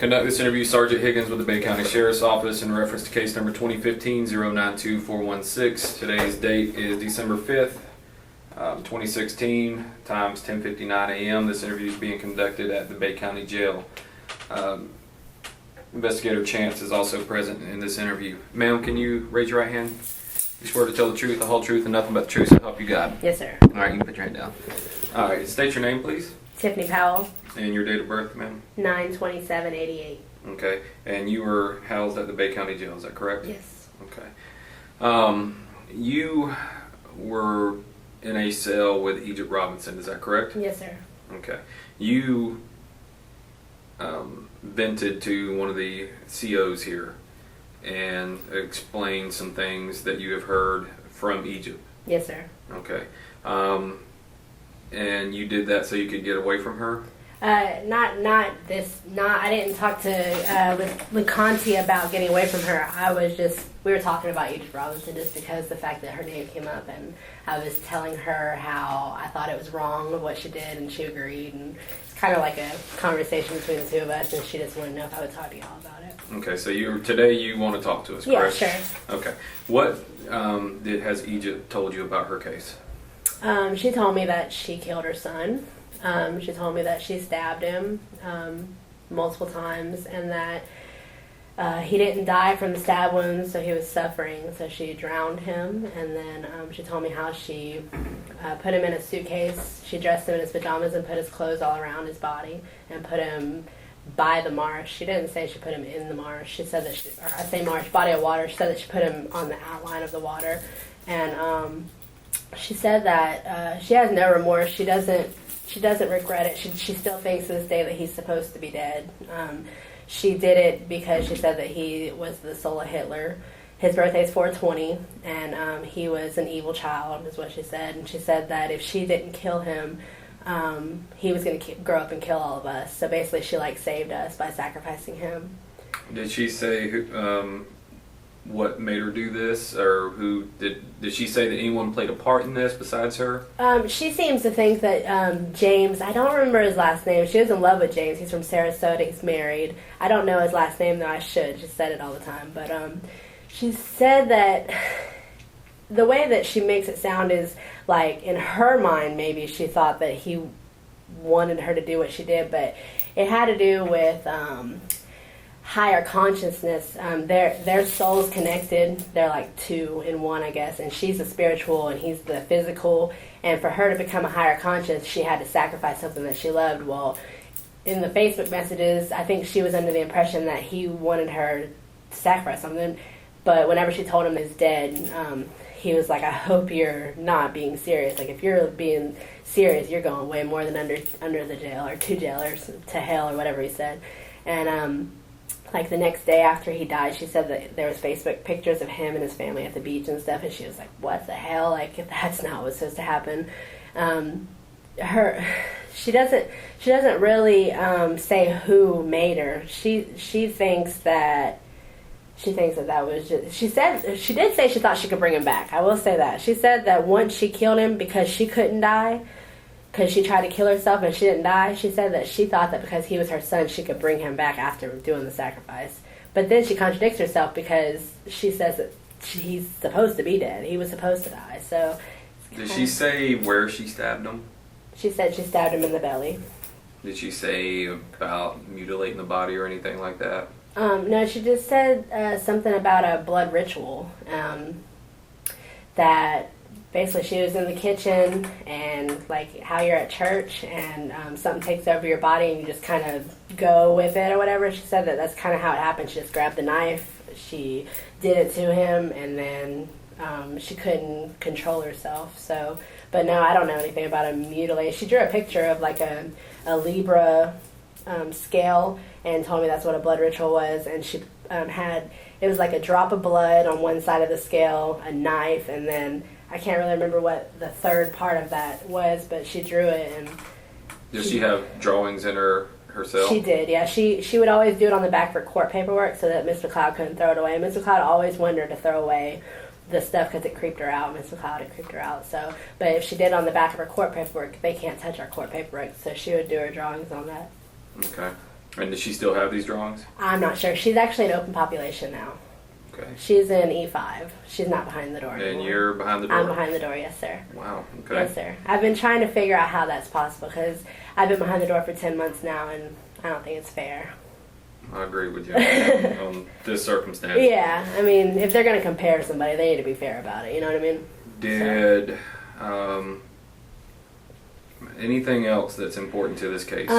Conduct this interview, Sergeant Higgins with the Bay County Sheriff's Office in reference to case number 2015-092416. Today's date is December 5th, 2016, times 10:59 a.m. This interview is being conducted at the Bay County Jail. Investigator Chance is also present in this interview. Ma'am, can you raise your right hand? You swear to tell the truth, the whole truth, and nothing but the truth, so help you God. Yes, sir. All right, you can put your hand down. All right, state your name, please. Tiffany Powell. And your date of birth, ma'am? 9/27/88. Okay, and you were housed at the Bay County Jail, is that correct? Yes. Okay. You were in a cell with Egypt Robinson, is that correct? Yes, sir. Okay. You vented to one of the COs here and explained some things that you have heard from Egypt. Yes, sir. Okay. And you did that so you could get away from her? I didn't talk to LeConte about getting away from her. We were talking about Egypt Robinson just because the fact that her name came up, and I was telling her how I thought it was wrong what she did, and she agreed, and it's kind of like a conversation between the two of us, and she just wanted to know if I would talk to y'all about it. Okay, so today you want to talk to us, correct? Yeah, sure. Okay. What has Egypt told you about her case? She told me that she killed her son. She told me that she stabbed him multiple times, and that he didn't die from the stab wounds, so he was suffering, so she drowned him. And then she told me how she put him in a suitcase. She dressed him in his pajamas and put his clothes all around his body and put him by the marsh. She didn't say she put him in the marsh. She said that body of water. She said that she put him on the outline of the water. And she said that she has no remorse. She doesn't regret it. She still thinks to this day that he's supposed to be dead. She did it because she said that he was the soul of Hitler. His birthday's 4/20, and he was an evil child, is what she said. And she said that if she didn't kill him, he was going to grow up and kill all of us. So basically, she saved us by sacrificing him. Did she say what made her do this, or who did she say that anyone played a part in this besides her? She seems to think that James, I don't remember his last name. She was in love with James. He's from Sarasota. He's married. I don't know his last name, though I should. She said it all the time. But she said that the way that she makes it sound is like in her mind maybe she thought that he wanted her to do what she did, but it had to do with higher consciousness. Their souls connected. They're like two in one, I guess, and she's the spiritual and he's the physical, and for her to become a higher conscious she had to sacrifice something that she loved. Well, in the Facebook messages I think she was under the impression that he wanted her to sacrifice something, but whenever she told him he's dead, he was like, I hope you're not being serious. Like, if you're being serious, you're going way more than under the jail, or to jail, or to hell, or whatever he said. And the next day after he died, she said that there was Facebook pictures of him and his family at the beach and stuff, and she was like, what the hell? Like, that's not what's supposed to happen. She doesn't really say who made her. She thinks that was just, she did say she thought she could bring him back. I will say that. She said that once she killed him because she couldn't die, because she tried to kill herself and she didn't die, she said that she thought that because he was her son, she could bring him back after doing the sacrifice. But then she contradicts herself because she says that he's supposed to be dead. He was supposed to die. So, did she say where she stabbed him? She said she stabbed him in the belly. Did she say about mutilating the body or anything like that? No, she just said something about a blood ritual. That basically she was in the kitchen and like how you're at church and something takes over your body and you just kind of go with it or whatever. She said that that's kind of how it happened. She just grabbed the knife, she did it to him, and then she couldn't control herself. So, but no, I don't know anything about a mutilation. She drew a picture of like a Libra scale and told me that's what a blood ritual was, and she it was like a drop of blood on one side of the scale, a knife, and then I can't really remember what the third part of that was, but she drew it. And did she have drawings in her cell? She did, yeah. She would always do it on the back of her court paperwork so that Miss McLeod couldn't throw it away. Miss McLeod always wanted her to throw away the stuff because it creeped her out. Miss McLeod had creeped her out. So, but if she did on the back of her court paperwork, they can't touch our court paperwork, so she would do her drawings on that. Okay. And does she still have these drawings? I'm not sure. She's actually an open population now. Okay. She's in E5. She's not behind the door anymore. And you're behind the door? I'm behind the door, yes, sir. Wow, okay. Yes, sir. I've been trying to figure out how that's possible because I've been behind the door for 10 months now, and I don't think it's fair. I agree with you on this circumstance. Yeah, I mean, if they're going to compare somebody, they need to be fair about it. You know what I mean? Did anything else that's important to this case?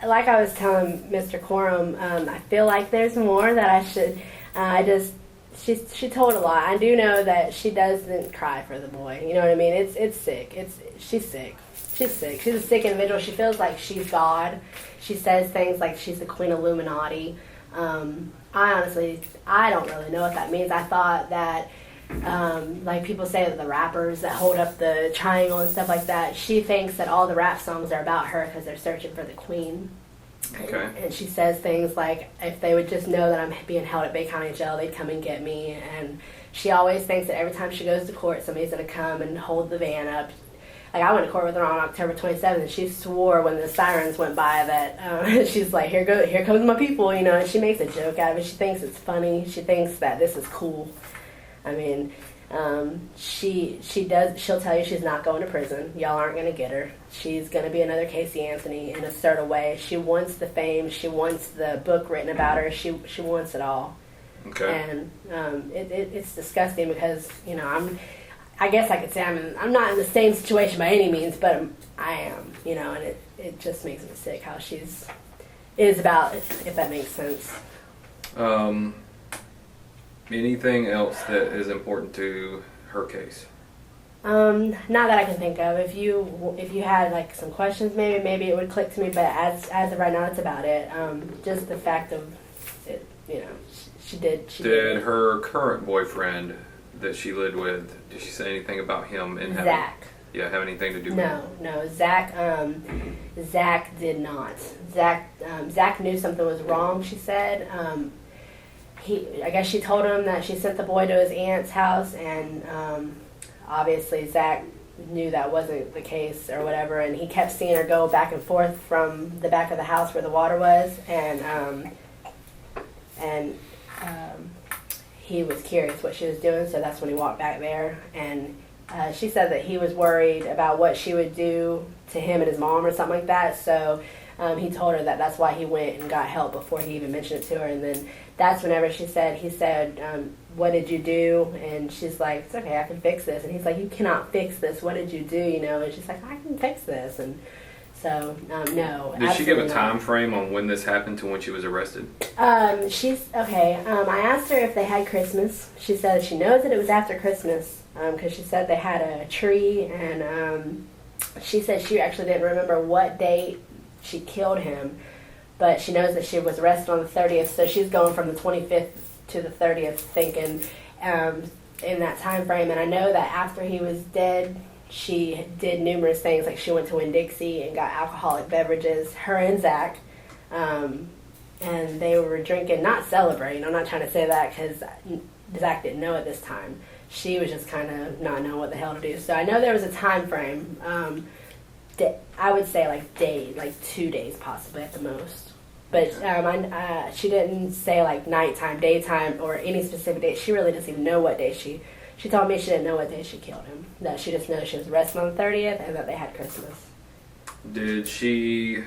Like I was telling Mr. Corum, I feel like there's more that I should. She told a lot. I do know that she doesn't cry for the boy. You know what I mean? It's sick. She's sick. She's sick. She's a sick individual. She feels like she's God. She says things like she's the Queen Illuminati. I don't really know what that means. I thought that, like people say that the rappers that hold up the triangle and stuff like that, she thinks that all the rap songs are about her because they're searching for the queen. Okay. And she says things like, if they would just know that I'm being held at Bay County Jail, they'd come and get me. And she always thinks that every time she goes to court, somebody's going to come and hold the van up. Like, I went to court with her on October 27th, and she swore when the sirens went by that she's like, here comes my people, you know, and she makes a joke out of it. She thinks it's funny. She thinks that this is cool. I mean, she'll tell you she's not going to prison. Y'all aren't going to get her. She's going to be another Casey Anthony in a certain way. She wants the fame. She wants the book written about her. She wants it all. Okay. And it's disgusting because, you know, I guess I could say I'm not in the same situation by any means, but I am, you know, and it just makes me sick how is about it, if that makes sense. Anything else that is important to her case? Not that I can think of. If you had like some questions, maybe it would click to me. But as of right now, that's about it. Just the fact of it, you know, she did. Did her current boyfriend that she lived with, did she say anything about him and Zach? Have anything to do with him? No. Zach did not. Zach knew something was wrong. She said. I guess she told him that she sent the boy to his aunt's house, and obviously Zach knew that wasn't the case or whatever, and he kept seeing her go back and forth from the back of the house where the water was, and he was curious what she was doing, so that's when he walked back there, and she said that he was worried about what she would do to him and his mom or something like that, so he told her that that's why he went and got help before he even mentioned it to her, and then that's whenever he said, what did you do? And she's like, it's okay, I can fix this. And he's like, you cannot fix this. What did you do? You know, and she's like, I can fix this. And so, no. Did she give a time frame on when this happened to when she was arrested? She's, okay, I asked her if they had Christmas. She said she knows that it was after Christmas because she said they had a tree. And she said she actually didn't remember what date she killed him. But she knows that she was arrested on the 30th, so she's going from the 25th to the 30th thinking in that time frame. And I know that after he was dead, she did numerous things. Like she went to Winn-Dixie and got alcoholic beverages, her and Zach. And they were drinking, not celebrating. I'm not trying to say that because Zach didn't know at this time. She was just kind of not knowing what the hell to do. So I know there was a time frame. I would say like 2 days possibly at the most. But she didn't say like nighttime, daytime, or any specific date. She really doesn't even know what day she told me she didn't know what day she killed him. That she just knows she was arrested on the 30th and that they had Christmas. Did she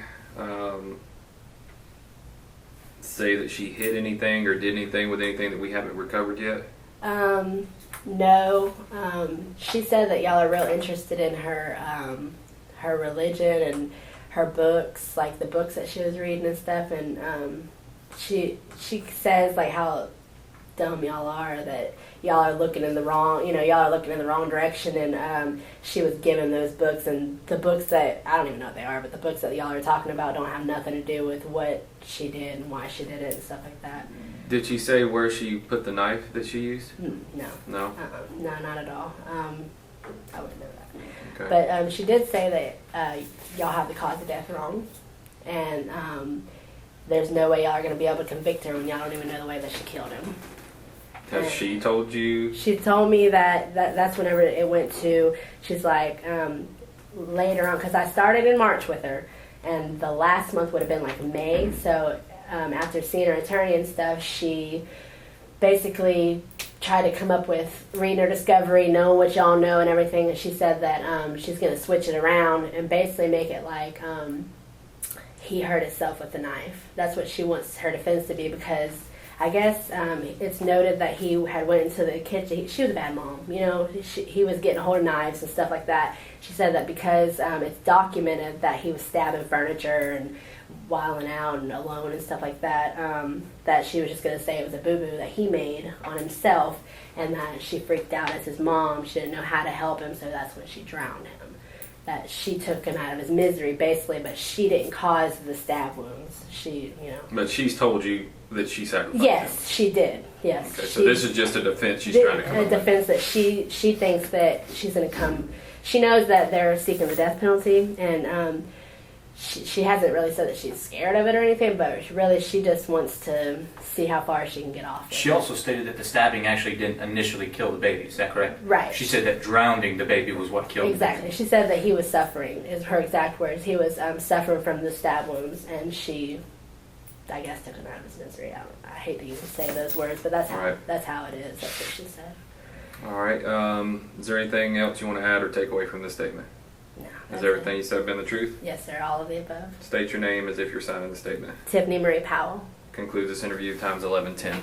say that she hid anything or did anything with anything that we haven't recovered yet? No. She said that y'all are real interested in her religion and her books, like the books that she was reading and stuff, and she says like how dumb y'all are, that y'all are looking in the wrong direction, and she was given those books, and the books that I don't even know what they are, but the books that y'all are talking about don't have nothing to do with what she did and why she did it and stuff like that. Did she say where she put the knife that she used? No, not at all. I wouldn't know that. Okay. But she did say that y'all have the cause of death wrong, and there's no way y'all are going to be able to convict her when y'all don't even know the way that she killed him. Has she told you? She told me that's whenever it went to, she's like, later on, because I started in March with her, and the last month would have been like May. So after seeing her attorney and stuff, she basically tried to come up with reading her discovery, knowing what y'all know and everything. And she said that she's going to switch it around and basically make it like he hurt himself with a knife. That's what she wants her defense to be, because I guess it's noted that he had went into the kitchen. She was a bad mom, you know. He was getting a hold of knives and stuff like that. She said that because it's documented that he was stabbing furniture and wilding out and alone and stuff like that, that she was just going to say it was a boo-boo that he made on himself, and that she freaked out as his mom. She didn't know how to help him, so that's when she drowned him. That she took him out of his misery, basically, but she didn't cause the stab wounds. She, you know. But she's told you that she sacrificed Yes, him. she did. Yes. Okay, so this is just a defense she's trying to come up with. A defense that she thinks that she's going to come. She knows that they're seeking the death penalty, and she hasn't really said that she's scared of it or anything, but she just wants to see how far she can get off it. She also stated that the stabbing actually didn't initially kill the baby. Is that correct? Right. She said that drowning the baby was what killed Exactly. the baby. She said that he was suffering, is her exact words. He was suffering from the stab wounds, and she, I guess, took him out of his misery. I hate to even say those words, but that's how, Right. that's how it is. That's what she said. All right. Is there anything else you want to add or take away from this statement? No. Has that's everything it. you said been the truth? Yes, sir. All of the above. State your name as if you're signing the statement. Tiffany Marie Powell. Concludes this interview. Time's 11:10.